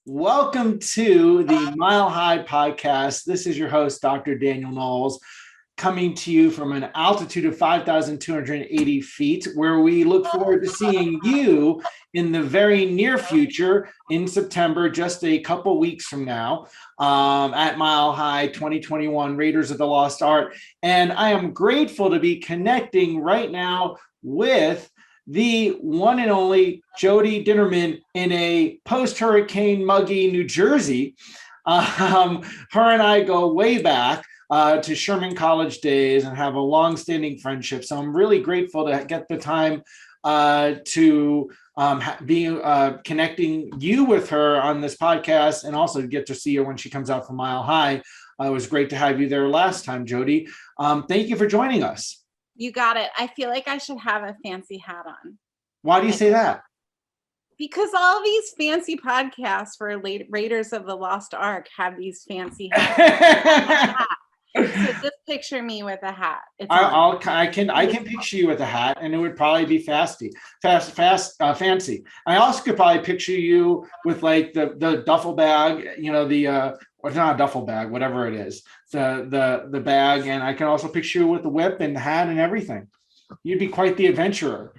Welcome to the Mile High podcast. This is your host, Dr. Daniel Knowles, coming to you from an altitude of 5,280 feet, where we look forward to seeing you in the very near future in September, just a couple weeks from now, at Mile High 2021 Raiders of the Lost Art. And I am grateful to be connecting right now with the one and only Jodi Dinnerman in a post-hurricane muggy New Jersey. Her and I go way back to Sherman College days and have a long-standing friendship. So I'm really grateful to get the time to be connecting you with her on this podcast, and also to get to see her when she comes out from Mile High. It was great to have you there last time, Jodi. Thank you for joining us. You got it. I feel like I should have a fancy hat on. Why do you say that? Because all these fancy podcasts for Raiders of the Lost Ark have these fancy hats. So just picture me with a hat. I can picture you with a hat, and it would probably be fancy. I also could probably picture you with like the duffel bag, or it's not a duffel bag, whatever it is, the bag, and I can also picture you with the whip and the hat and everything. You'd be quite the adventurer.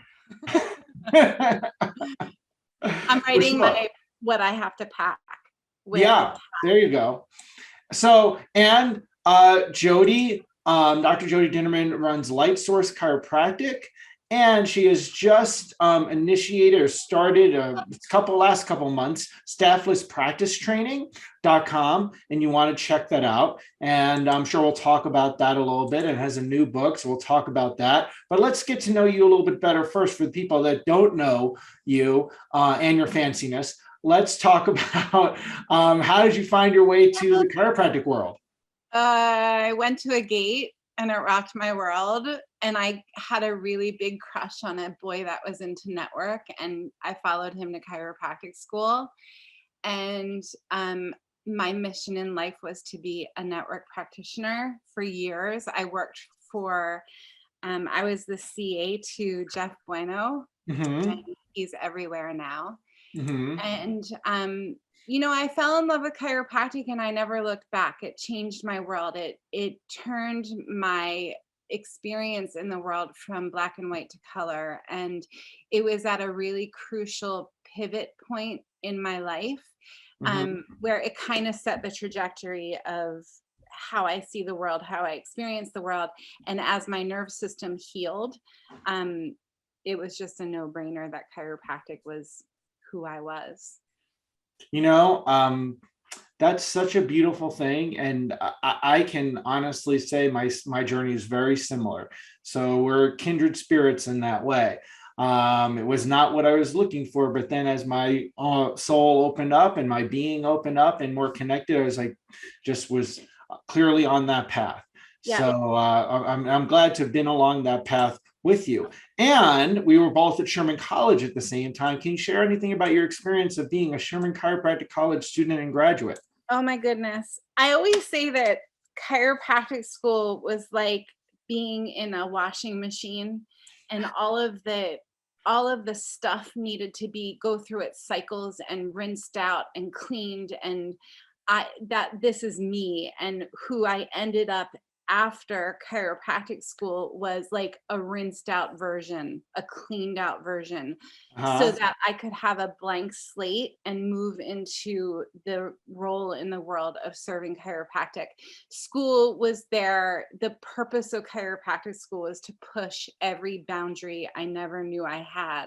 I'm writing what I have to pack. Yeah, there you go. So, and Jodi, Dr. Jodi Dinnerman runs Light Source Chiropractic, and she has just initiated or started last couple months, Staffless Practice Training.com, and you want to check that out. And I'm sure we'll talk about that a little bit. It has a new book, so we'll talk about that. But let's get to know you a little bit better first for the people that don't know you and your fanciness. Let's talk about how did you find your way to the chiropractic world? I went to a gate and it rocked my world. And I had a really big crush on a boy that was into network, and I followed him to chiropractic school. And my mission in life was to be a network practitioner. For years, I worked for, I was the CA to Jeff Bueno. Mm-hmm. And he's everywhere now. Mm-hmm. And I fell in love with chiropractic and I never looked back. It changed my world. It turned my experience in the world from black and white to color. And it was at a really crucial pivot point in my life, where it kind of set the trajectory of how I see the world, how I experience the world. And as my nerve system healed, it was just a no-brainer that chiropractic was who I was. That's such a beautiful thing, and I can honestly say my journey is very similar. So we're kindred spirits in that way. It was not what I was looking for, but then as my soul opened up and my being opened up and more connected, I was was clearly on that path. Yeah. So I'm glad to have been along that path with you. And we were both at Sherman College at the same time. Can you share anything about your experience of being a Sherman Chiropractic College student and graduate? Oh my goodness. I always say that chiropractic school was like being in a washing machine, and all of the stuff needed to go through its cycles and rinsed out and cleaned. And this is me, and who I ended up after chiropractic school was like a rinsed out version, a cleaned out version, so that I could have a blank slate and move into the role in the world of serving chiropractic. School was there. The purpose of chiropractic school was to push every boundary I never knew I had,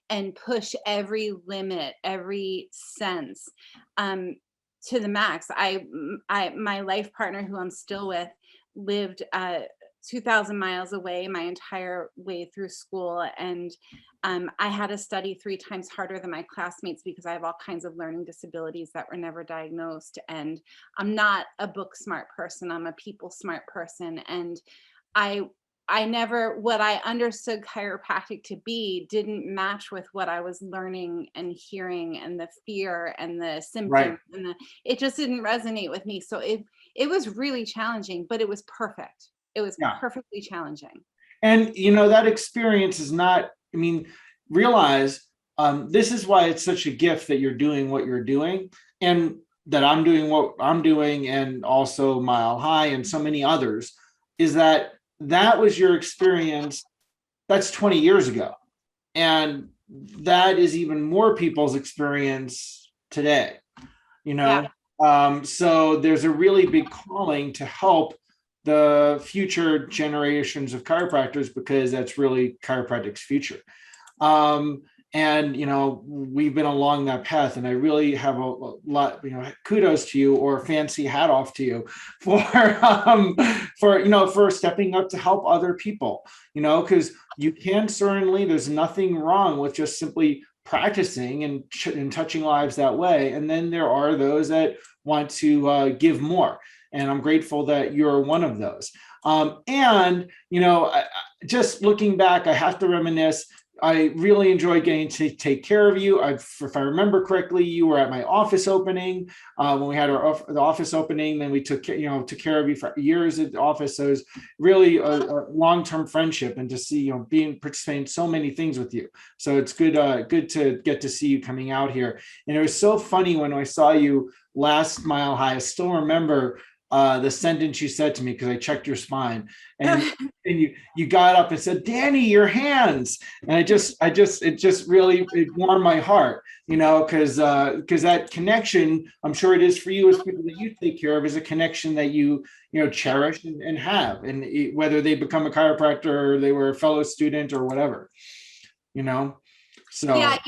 and push every limit, every sense to the max. My life partner, who I'm still with, lived 2,000 miles away my entire way through school. And I had to study 3 times harder than my classmates because I have all kinds of learning disabilities that were never diagnosed. And I'm not a book smart person. I'm a people smart person. And what I understood chiropractic to be didn't match with what I was learning and hearing, and the fear and the symptoms. Right. And it just didn't resonate with me. So it was really challenging, but it was perfect. It was perfectly challenging. And, that experience is not, realize this is why it's such a gift that you're doing what you're doing, and that I'm doing what I'm doing, and also Mile High and so many others, is that that was your experience. That's 20 years ago. And that is even more people's experience today, you Yeah. know? So there's a really big calling to help the future generations of chiropractors, because that's really chiropractic's future. Um, and we've been along that path, and I really have a lot, kudos to you, or fancy hat off to you for for stepping up to help other people, because you can certainly, there's nothing wrong with just simply practicing and touching lives that way. And then there are those that want to give more, and I'm grateful that you're one of those. And just looking back, I have to reminisce. I really enjoyed getting to take care of you. If I remember correctly, you were at my office opening when we had the office opening. Then we took care of you for years at the office. So it was really a long-term friendship, and to see participating in so many things with you. So it's good to get to see you coming out here. And it was so funny when I saw you last Mile High. I still remember the sentence you said to me, because I checked your spine, and you got up and said, "Danny, your hands." And it just really, it warmed my heart, because that connection, I'm sure it is for you, as people that you take care of, is a connection that you cherish and have, and whether they become a chiropractor or they were a fellow student or whatever, so Yeah,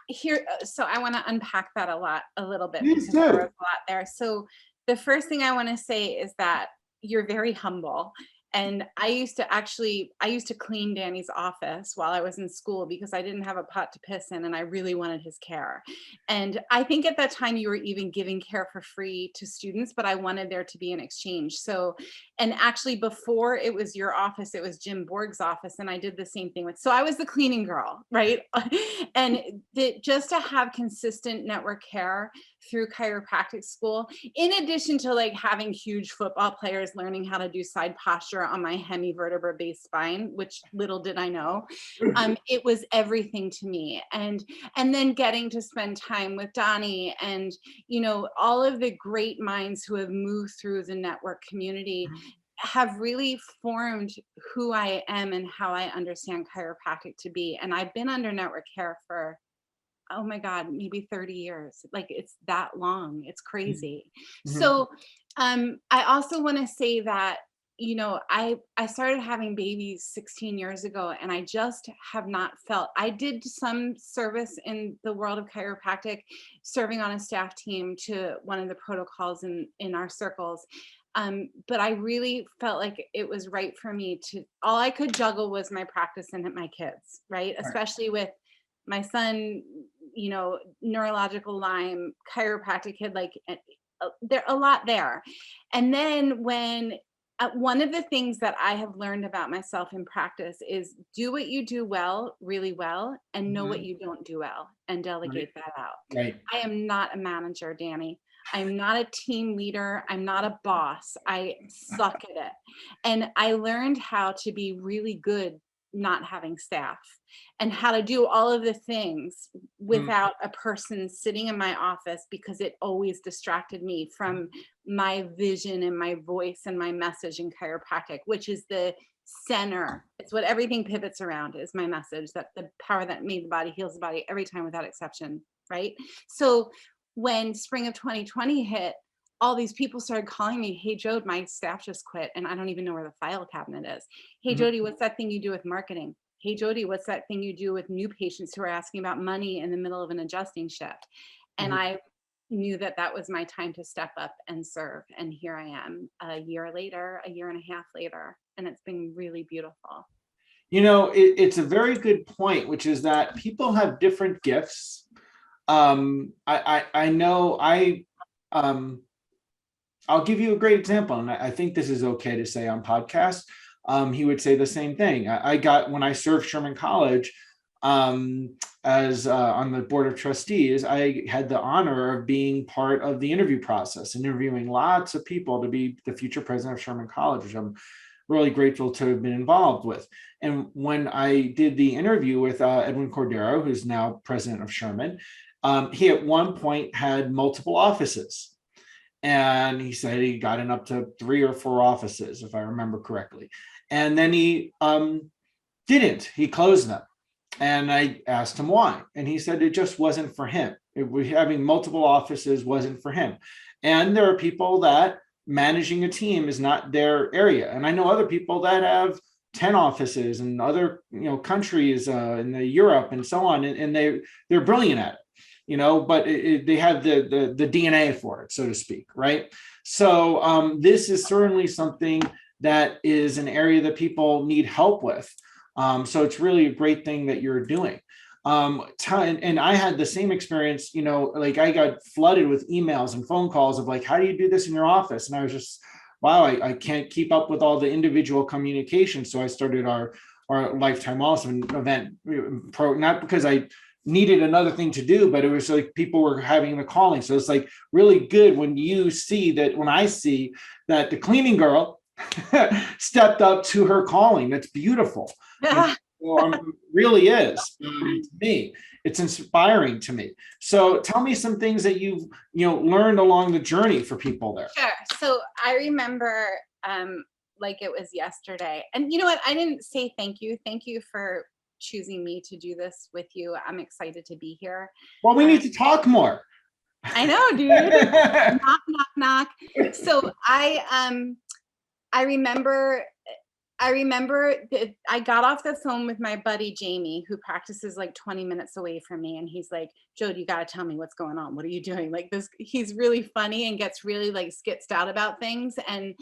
here, so I want to unpack that a little bit, please because there was do. a lot there. So the first thing I want to say is that you're very humble. And I used to clean Danny's office while I was in school, because I didn't have a pot to piss in and I really wanted his care. And I think at that time you were even giving care for free to students, but I wanted there to be an exchange. So, and actually before it was your office, it was Jim Borg's office. And I did the same thing so I was the cleaning girl, right? And just to have consistent network care through chiropractic school, in addition to like having huge football players learning how to do side posture on my hemivertebra based spine, which little did I know, it was everything to me. And then getting to spend time with Donnie and all of the great minds who have moved through the network community have really formed who I am and how I understand chiropractic to be. And I've been under network care for, oh my God, maybe 30 years. Like, it's that long. It's crazy. Mm-hmm. So I also want to say that, I started having babies 16 years ago, and I just have not felt, I did some service in the world of chiropractic, serving on a staff team to one of the protocols in our circles. But I really felt like it was right for me to, all I could juggle was my practice and my kids, right? Especially with my son, neurological Lyme, chiropractic kid, like there a lot there. And then when one of the things that I have learned about myself in practice is do what you do well, really well, and know what you don't do well, and delegate that out. Right. I am not a manager, Danny. I'm not a team leader. I'm not a boss. I suck at it. And I learned how to be really good not having staff, and how to do all of the things without a person sitting in my office, because it always distracted me from my vision and my voice and my message in chiropractic, which is the center. It's what everything pivots around, is my message, that the power that made the body heals the body every time without exception, right? So when spring of 2020 hit, all these people started calling me, "Hey, Jode, my staff just quit and I don't even know where the file cabinet is. Hey, Jodi, what's that thing you do with marketing? Hey, Jodi, what's that thing you do with new patients who are asking about money in the middle of an adjusting shift?" And I knew that that was my time to step up and serve. And here I am a year later, a year and a half later, and it's been really beautiful. It's a very good point, which is that people have different gifts. I know I'll give you a great example, and I think this is okay to say on podcast. He would say the same thing. I got, when I served Sherman College as on the board of trustees, I had the honor of being part of the interview process, interviewing lots of people to be the future president of Sherman College, which I'm really grateful to have been involved with. And when I did the interview with Edwin Cordero, who's now president of Sherman, He at one point had multiple offices, and he said he got in up to 3 or 4 offices, if I remember correctly. And then he didn't. He closed them. And I asked him why. And he said it just wasn't for him. Having multiple offices wasn't for him. And there are people that managing a team is not their area. And I know other people that have 10 offices in other countries in Europe and so on. And they're brilliant at it, but they have the DNA for it, so to speak, right? So this is certainly something that is an area that people need help with. So it's really a great thing that you're doing. And I had the same experience, like I got flooded with emails and phone calls of like, how do you do this in your office? And I was just, wow, I can't keep up with all the individual communication. So I started our Lifetime Awesome event not because I needed another thing to do, but it was like people were having the calling. So it's like really good when I see that the cleaning girl stepped up to her calling. That's beautiful. Really is to me. It's inspiring to me. So tell me some things that you've learned along the journey for people there. Sure. So I remember like it was yesterday. And you know what? I didn't say thank you. Thank you for choosing me to do this with you. I'm excited to be here. Well, we need to talk more. I know, dude. Knock, knock, knock. So I remember that I got off the phone with my buddy Jamie, who practices like 20 minutes away from me, and he's like, "Jodi, you got to tell me what's going on. What are you doing?" Like this, he's really funny and gets really like skitzed out about things. And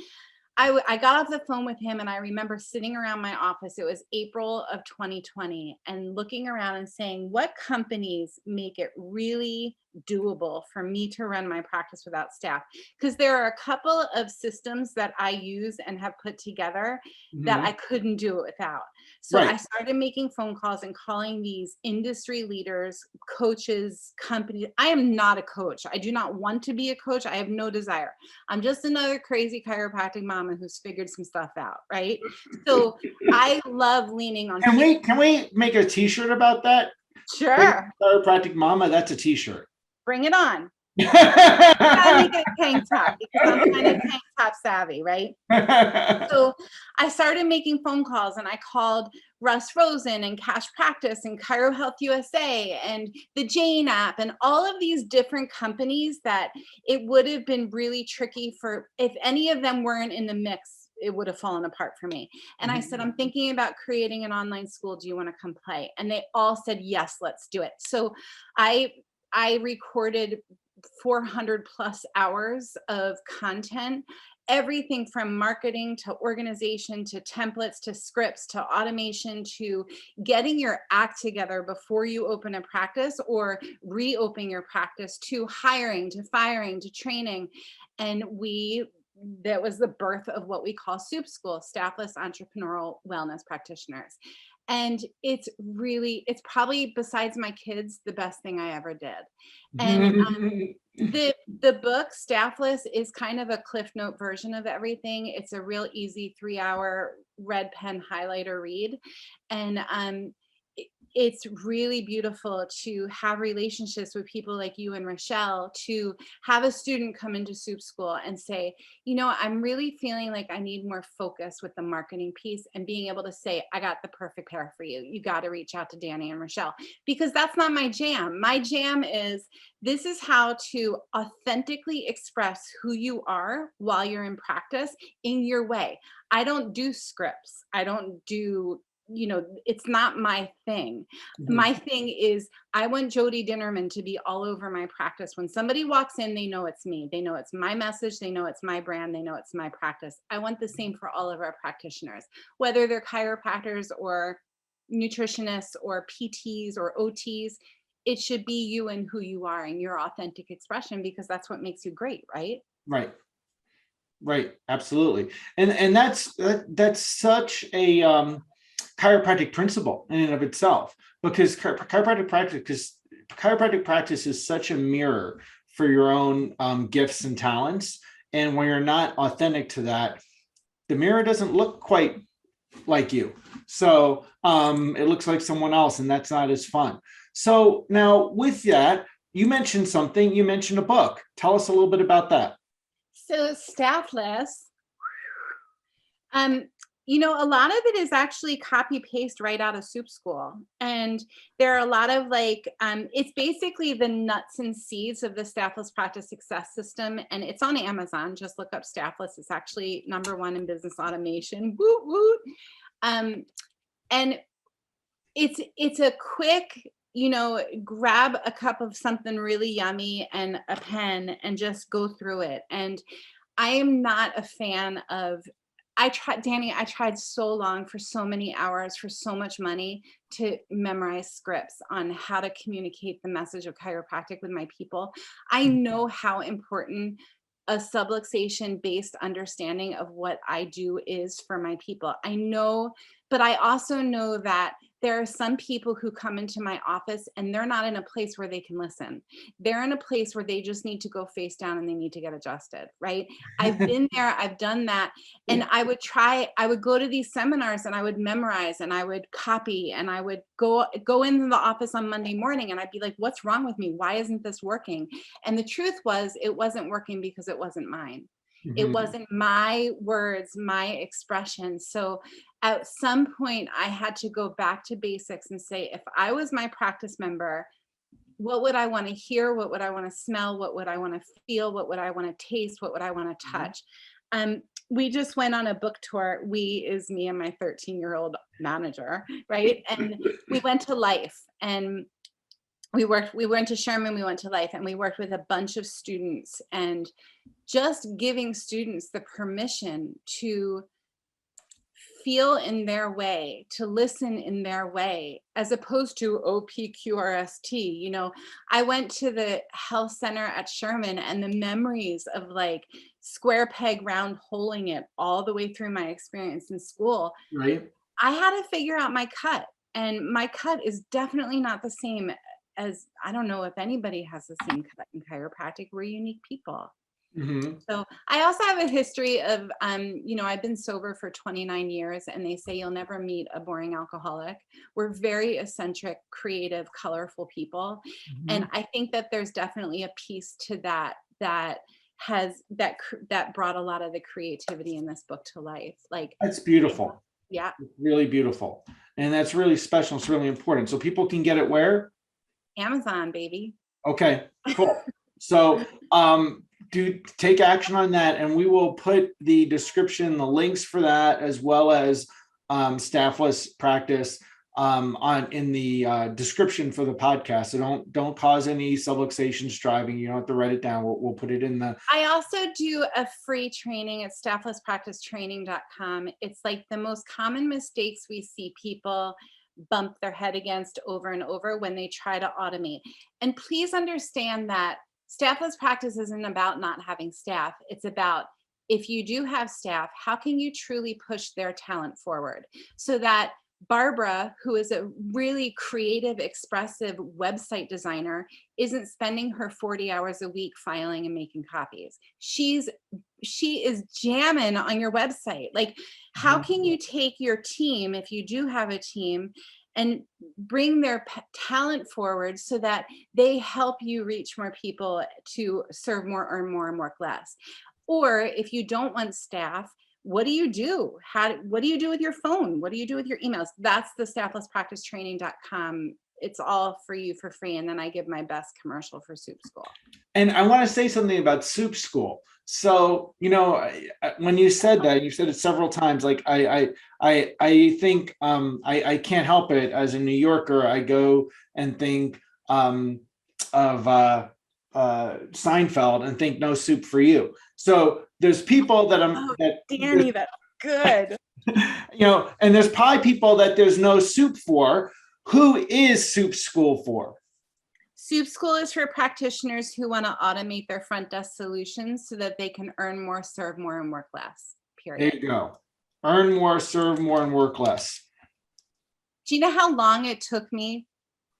I got off the phone with him, and I remember sitting around my office. It was April of 2020, and looking around and saying, what companies make it really doable for me to run my practice without staff? Because there are a couple of systems that I use and have put together that I couldn't do it without. So I started making phone calls and calling these industry leaders, coaches, companies. I am not a coach. I do not want to be a coach. I have no desire. I'm just another crazy chiropractic mama who's figured some stuff out, right? So I love leaning on. Can we make a t-shirt about that? Sure. Chiropractic mama, that's a t-shirt. Bring it on. I gotta make it a tank top because I'm kind of tank top savvy, right? So I started making phone calls, and I called Russ Rosen and Cash Practice and Chiro Health USA and the Jane app and all of these different companies that it would have been really tricky for, if any of them weren't in the mix, it would have fallen apart for me. And I said, I'm thinking about creating an online school. Do you want to come play? And they all said, yes, let's do it. So I recorded 400 plus hours of content, everything from marketing to organization to templates to scripts to automation to getting your act together before you open a practice or reopen your practice, to hiring, to firing, to training. And that was the birth of what we call Soup School, Staffless Entrepreneurial Wellness Practitioners. And it's probably, besides my kids, the best thing I ever did. And the book Staffless is kind of a Cliff Note version of everything. It's a real easy 3-hour red pen highlighter read. And it's really beautiful to have relationships with people like you and Rochelle, to have a student come into Soup School and say, I'm really feeling like I need more focus with the marketing piece, and being able to say, I got the perfect pair for you. You got to reach out to Danny and Rochelle, because that's not my jam. My jam is, this is how to authentically express who you are while you're in practice in your way. I don't do scripts. I don't do, it's not my thing. My thing is, I want Jodi Dinnerman to be all over my practice. When somebody walks in, they know it's me. They know it's my message. They know it's my brand. They know it's my practice. I want the same for all of our practitioners, whether they're chiropractors or nutritionists or PTs or OTs. It should be you and who you are and your authentic expression, because that's what makes you great, right? Right. Absolutely. And that's such a chiropractic principle in and of itself, because chiropractic practice is such a mirror for your own gifts and talents. And when you're not authentic to that, the mirror doesn't look quite like you. So it looks like someone else, and that's not as fun. So now with that, you mentioned something. You mentioned a book. Tell us a little bit about that. So Staffless, a lot of it is actually copy paste right out of soup school. And there are a lot of it's basically the nuts and seeds of the Staffless Practice Success System. And it's on Amazon. Just look up Staffless. It's actually #1 in business automation. Woot, woot. And it's a quick, grab a cup of something really yummy and a pen and just go through it. And I am not a fan of, I tried so long for so many hours for so much money to memorize scripts on how to communicate the message of chiropractic with my people. I know how important a subluxation based understanding of what I do is for my people. I know, but I also know that there are some people who come into my office and they're not in a place where they can listen. They're in a place where they just need to go face down and they need to get adjusted, right? I've been there, I've done that. And I would go to these seminars and I would memorize and I would copy and I would go into the office on Monday morning and I'd be like, what's wrong with me? Why isn't this working? And the truth was, it wasn't working because it wasn't mine. It wasn't my words, my expression. So at some point I had to go back to basics and say, if I was my practice member, what would I want to hear? What would I want to smell? What would I want to feel? What would I want to taste? What would I want to touch? We just went on a book tour. We is me and my 13-year-old manager, right? And we went to Life and we went to Sherman, we went to Life, and we worked with a bunch of students, and just giving students the permission to feel in their way, to listen in their way, as opposed to OPQRST. I went to the health center at Sherman and the memories of square peg round holing it all the way through my experience in school. Right. I had to figure out my cut, and my cut is definitely not the same as, I don't know if anybody has the same cut in chiropractic. We're unique people. So I also have a history of, I've been sober for 29 years and they say you'll never meet a boring alcoholic. We're very eccentric, creative, colorful people. And I think that there's definitely a piece to that brought a lot of the creativity in this book to life. That's beautiful. Yeah. It's really beautiful. And that's really special. It's really important. So people can get it where? Amazon, baby. Okay, cool. So take action on that, and we will put the description, the links for that, as well as Staffless Practice in the description for the podcast. So don't cause any subluxation striving. You don't have to write it down. We'll put it in the. I also do a free training at stafflesspracticetraining.com. It's the most common mistakes we see people bump their head against over and over when they try to automate. And please understand that staffless practice isn't about not having staff. It's about, if you do have staff, how can you truly push their talent forward so that Barbara, who is a really creative, expressive website designer, isn't spending her 40 hours a week filing and making copies. She is jamming on your website. How can you take your team, if you do have a team, and bring their talent forward so that they help you reach more people to serve more, earn more, and work less? Or if you don't want staff, what do you do? What do you do with your phone? What do you do with your emails? That's the stafflesspracticetraining.com. It's all for you for free. And then I give my best commercial for Soup School. And I want to say something about Soup School. So, when you said that, you said it several times, I think I can't help it. As a New Yorker, I go and think of Seinfeld and think no soup for you. So there's people that Danny, that's good. And there's probably people that there's no soup for. Who is Soup School for? Soup School is for practitioners who want to automate their front desk solutions so that they can earn more, serve more, and work less. Period. There you go. Earn more, serve more, and work less. Do you know how long it took me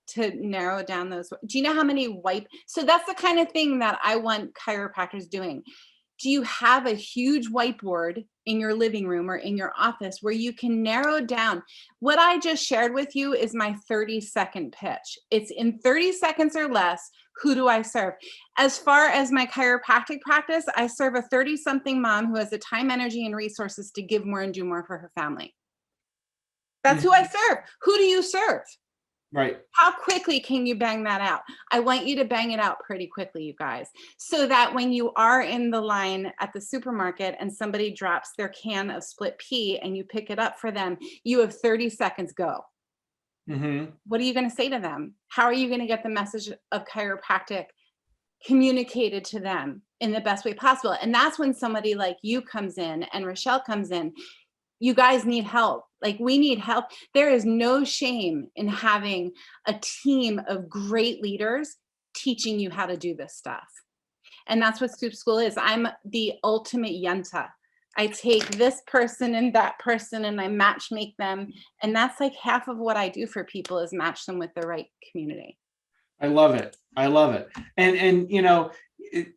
to narrow down those? Do you know how many so that's the kind of thing that I want chiropractors doing. Do you have a huge whiteboard in your living room or in your office where you can narrow down? What I just shared with you is my 30-second pitch. It's in 30 seconds or less. Who do I serve? As far as my chiropractic practice, I serve a 30-something mom who has the time, energy, and resources to give more and do more for her family. That's who I serve. Who do you serve? Right. How quickly can you bang that out? I want you to bang it out pretty quickly, you guys, so that when you are in the line at the supermarket and somebody drops their can of split pea and you pick it up for them, you have 30 seconds, go. What are you going to say to them? How are you going to get the message of chiropractic communicated to them in the best way possible? And that's when somebody like you comes in and Rochelle comes in. You guys need help. Like, we need help. There is no shame in having a team of great leaders teaching you how to do this stuff. And that's what Soup School is. I'm the ultimate yenta. I take this person and that person and I match make them. And that's like half of what I do for people, is match them with the right community. I love it. I love it. And you know,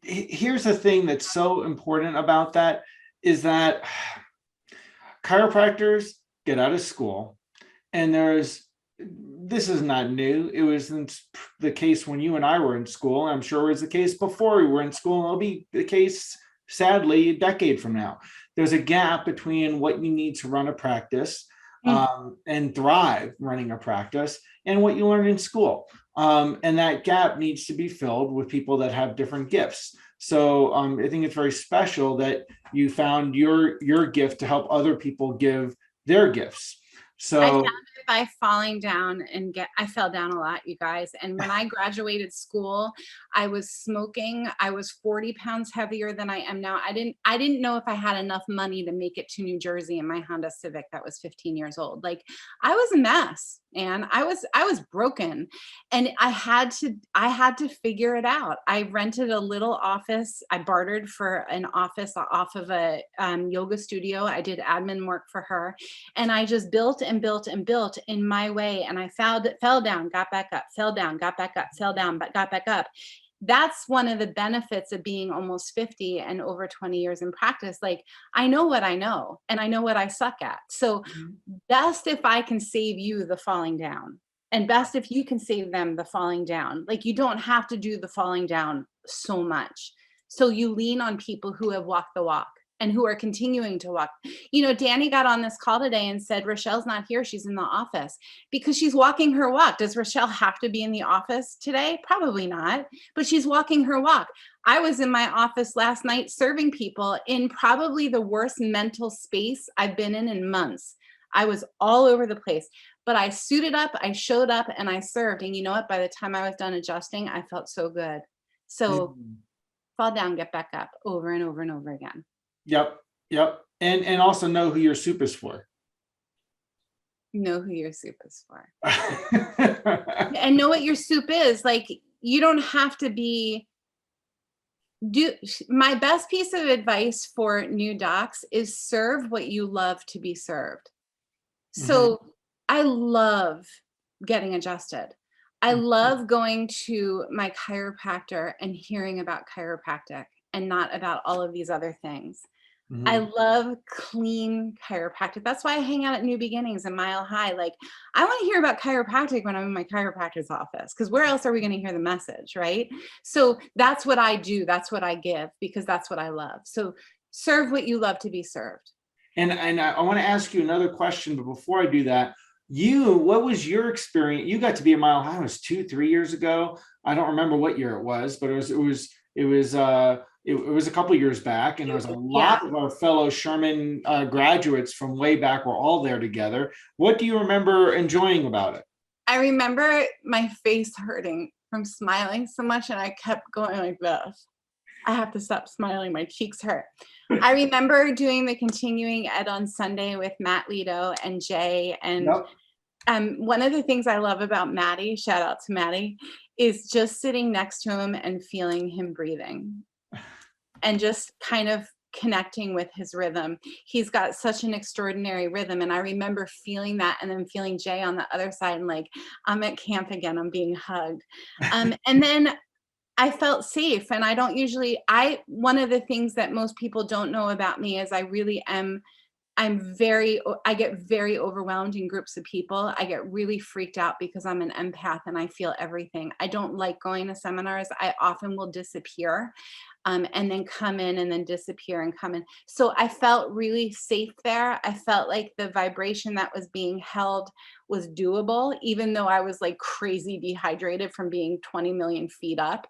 here's the thing that's so important about that is that chiropractors get out of school, and this is not new. It was the case when you and I were in school. I'm sure it was the case before we were in school, and it'll be the case, sadly, a decade from now. There's a gap between what you need to run a practice and thrive running a practice and what you learn in school. And that gap needs to be filled with people that have different gifts. So I think it's very special that you found your gift to help other people give their gifts. So I found it by falling down I fell down a lot, you guys. And when I graduated school, I was smoking. I was 40 pounds heavier than I am now. I didn't know if I had enough money to make it to New Jersey in my Honda Civic that was 15 years old. Like, I was a mess, and I was broken, and I had to figure it out. I rented a little office. I bartered for an office off of a yoga studio. I did admin work for her, and I just built and built and built in my way. And I fell down, got back up, fell down, got back up, fell down, but got back up. That's one of the benefits of being almost 50 and over 20 years in practice. Like, I know what I know, and I know what I suck at. So best if I can save you the falling down, and best if you can save them the falling down. Like, you don't have to do the falling down so much. So you lean on people who have walked the walk and who are continuing to walk. You know, Danny got on this call today and said, Rochelle's not here. She's in the office, because she's walking her walk. Does Rochelle have to be in the office today? Probably not, but she's walking her walk. I was in my office last night serving people in probably the worst mental space I've been in months. I was all over the place, but I suited up, I showed up, and I served. And you know what? By the time I was done adjusting, I felt so good. So fall down, get back up, over and over and over again. Yep. And also know who your soup is for. Know who your soup is for. And know what your soup is. Like, you don't have to my best piece of advice for new docs is serve what you love to be served. So I love getting adjusted. I love going to my chiropractor and hearing about chiropractic and not about all of these other things. I love clean chiropractic. That's why I hang out at New Beginnings and Mile High. Like, I want to hear about chiropractic when I'm in my chiropractor's office, because where else are we going to hear the message, right? So that's what I do. That's what I give, because that's what I love. So serve what you love to be served. And I want to ask you another question, but before I do that, what was your experience? You got to be at Mile High, it was 2-3 years ago. I don't remember what year it was, but it was a couple years back, and there was a lot of our fellow Sherman graduates from way back were all there together. What do you remember enjoying about it? I remember my face hurting from smiling so much, and I kept going like this. I have to stop smiling. My cheeks hurt. I remember doing the continuing ed on Sunday with Matt Lito and Jay. And one of the things I love about Maddie, shout out to Maddie, is just sitting next to him and feeling him breathing and just kind of connecting with his rhythm. He's got such an extraordinary rhythm. And I remember feeling that, and then feeling Jay on the other side, and like, I'm at camp again, I'm being hugged. And then I felt safe. And I don't usually, one of the things that most people don't know about me is I really am, I get very overwhelmed in groups of people. I get really freaked out because I'm an empath and I feel everything. I don't like going to seminars. I often will disappear, and then come in and then disappear and come in. So I felt really safe there. I felt like the vibration that was being held was doable, even though I was like crazy dehydrated from being 20 million feet up.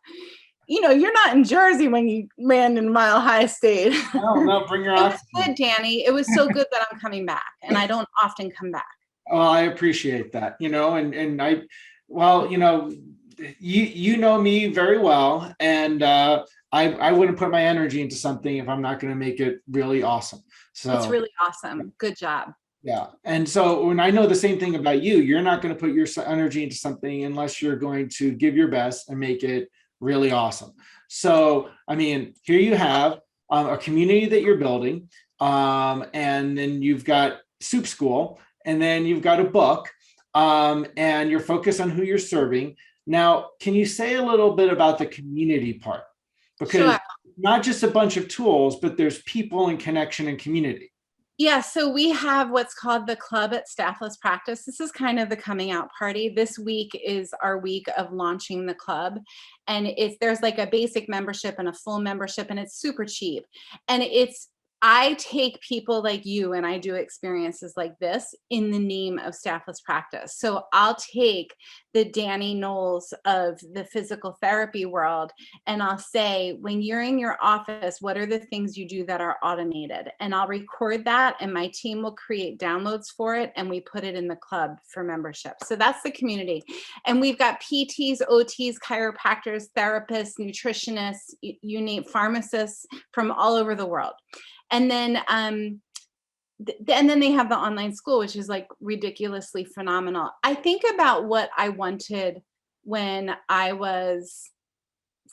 You're not in Jersey when you land in Mile High State. No, no, bring your It was oxygen. good, Danny. It was so good that I'm coming back, and I don't often come back. Well, I appreciate that, and well, you know me very well, and I wouldn't put my energy into something if I'm not going to make it really awesome. It's So really awesome. Good job. yeah, and so when I know the same thing about you, you're not going to put your energy into something unless you're going to give your best and make it really awesome. So I mean, here you have a community that you're building, and then you've got Soup School, and then you've got a book, and you're focused on who you're serving. Now, can you say a little bit about the community part? Because Sure. not just a bunch of tools, but there's people and connection and community. Yeah, so we have what's called the club at Staffless Practice. This is kind of the coming out party. This week is our week of launching the club. And there's like a basic membership and a full membership, and it's super cheap. And I take people like you and I do experiences like this in the name of Staffless Practice. So I'll take the Danny Knowles of the physical therapy world, and I'll say, when you're in your office, what are the things you do that are automated? And I'll record that, and my team will create downloads for it, and we put it in the club for membership. So that's the community. And we've got PTs, OTs, chiropractors, therapists, nutritionists, you name, pharmacists from all over the world. And then and then they have the online school, which is like ridiculously phenomenal. I think about what I wanted when I was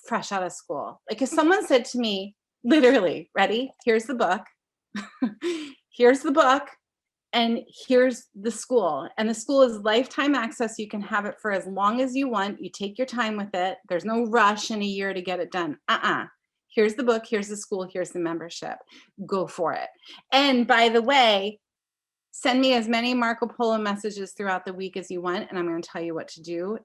fresh out of school. Like if someone said to me, literally, ready, here's the book, here's the book, and here's the school. And the school is lifetime access. You can have it for as long as you want. You take your time with it. There's no rush in a year to get it done. Here's the book, here's the school, here's the membership. Go for it. And by the way, send me as many Marco Polo messages throughout the week as you want, and I'm going to tell you what to do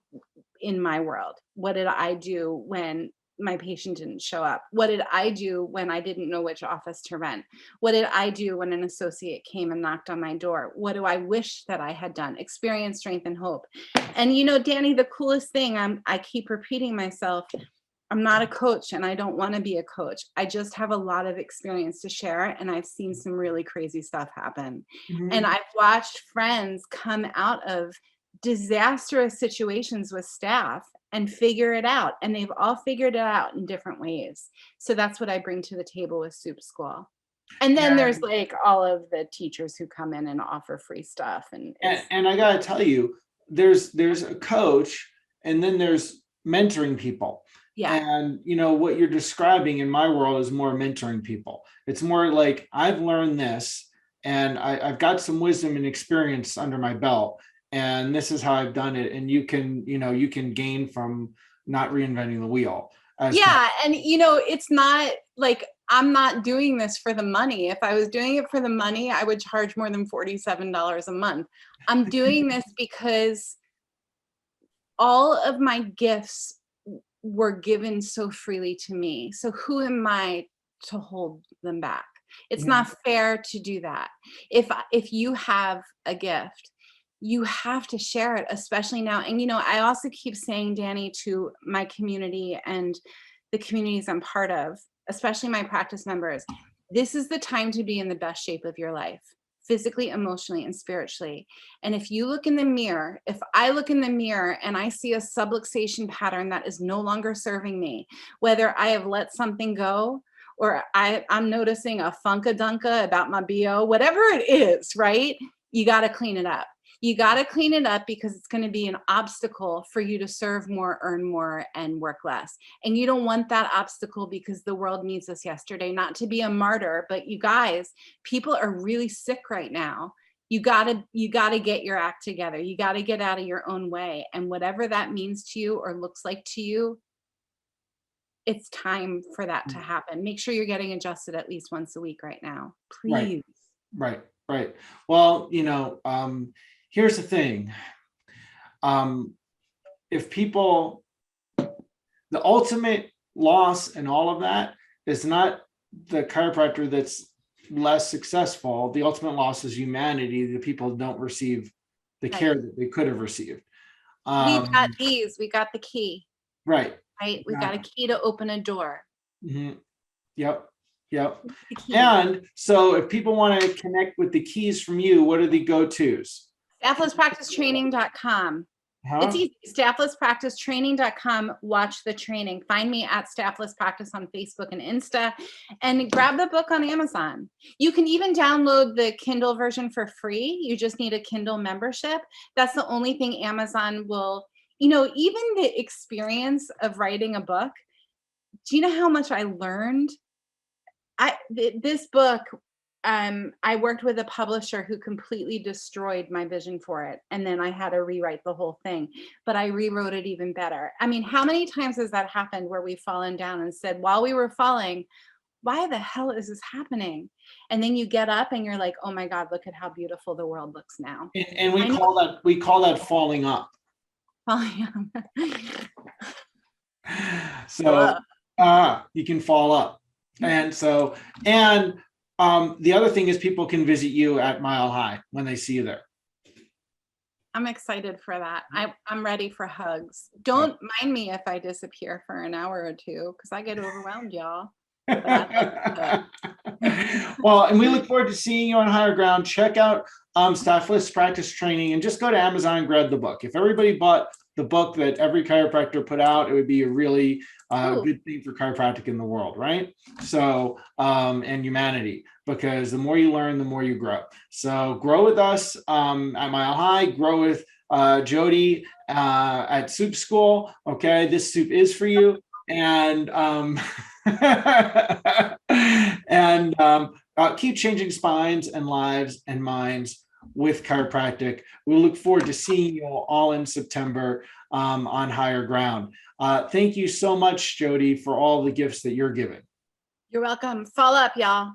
in my world. What did I do when my patient didn't show up? What did I do when I didn't know which office to rent? What did I do when an associate came and knocked on my door? What do I wish that I had done? Experience, strength, and hope. And Danny, the coolest thing, I keep repeating myself, I'm not a coach and I don't want to be a coach. I just have a lot of experience to share, and I've seen some really crazy stuff happen. Mm-hmm. And I've watched friends come out of disastrous situations with staff and figure it out. And they've all figured it out in different ways. So that's what I bring to the table with Soup School. And then there's like all of the teachers who come in and offer free stuff. And I got to tell you, there's a coach, and then there's mentoring people. Yeah. And what you're describing in my world is more mentoring people. It's more like, I've learned this, and I've got some wisdom and experience under my belt, and this is how I've done it. And you can gain from not reinventing the wheel. Yeah. And it's not like I'm not doing this for the money. If I was doing it for the money, I would charge more than $47 a month. I'm doing this because all of my gifts were given so freely to me. So who am I to hold them back? It's not fair to do that. If you have a gift, you have to share it, especially now. And I also keep saying, Danny, to my community and the communities I'm part of, especially my practice members, this is the time to be in the best shape of your life, physically, emotionally, and spiritually. And if you look in the mirror, if I look in the mirror and I see a subluxation pattern that is no longer serving me, whether I have let something go or I'm noticing a funka-dunka about my BO, whatever it is, right? You got to clean it up. You got to clean it up because it's going to be an obstacle for you to serve more, earn more, and work less. And you don't want that obstacle because the world needs us yesterday. Not to be a martyr, but you guys, people are really sick right now. You gotta get your act together. You got to get out of your own way. And whatever that means to you or looks like to you, it's time for that to happen. Make sure you're getting adjusted at least once a week right now, Right, please. right. Well, here's the thing. If people, the ultimate loss in all of that is not the chiropractor that's less successful. The ultimate loss is humanity. The people don't receive the care that they could have received. We've got these. We got the key. Right. Right. We've got a key to open a door. Mm-hmm. Yep. And so if people want to connect with the keys from you, what are the go-tos? Stafflesspracticetraining.com. It's easy. Stafflesspracticetraining.com. Watch the training. Find me at Staffless Practice on Facebook and Insta, and grab the book on Amazon. You can even download the Kindle version for free. You just need a Kindle membership. That's the only thing Amazon will, even the experience of writing a book. Do you know how much I learned? This book, I worked with a publisher who completely destroyed my vision for it. And then I had to rewrite the whole thing, but I rewrote it even better. I mean, how many times has that happened where we've fallen down and said, while we were falling, why the hell is this happening? And then you get up and you're like, oh my God, look at how beautiful the world looks now. And we call that falling up. Falling up. So you can fall up. And so, the other thing is people can visit you at Mile High when they see you there. I'm excited for that. I'm ready for hugs. Don't mind me if I disappear for an hour or two, because I get overwhelmed, y'all. Well, and we look forward to seeing you on Higher Ground. Check out Staffless Practice Training, and just go to Amazon and grab the book. If everybody bought the book that every chiropractor put out, it would be a really good thing for chiropractic in the world, right? So, and humanity, because the more you learn, the more you grow. So grow with us at Mile High, grow with Jodi at Soup School. Okay, this soup is for you. And keep changing spines and lives and minds with chiropractic. We look forward to seeing you all in September on Higher Ground. Thank you so much, Jodi, for all the gifts that you're giving. You're welcome. Fall up, y'all.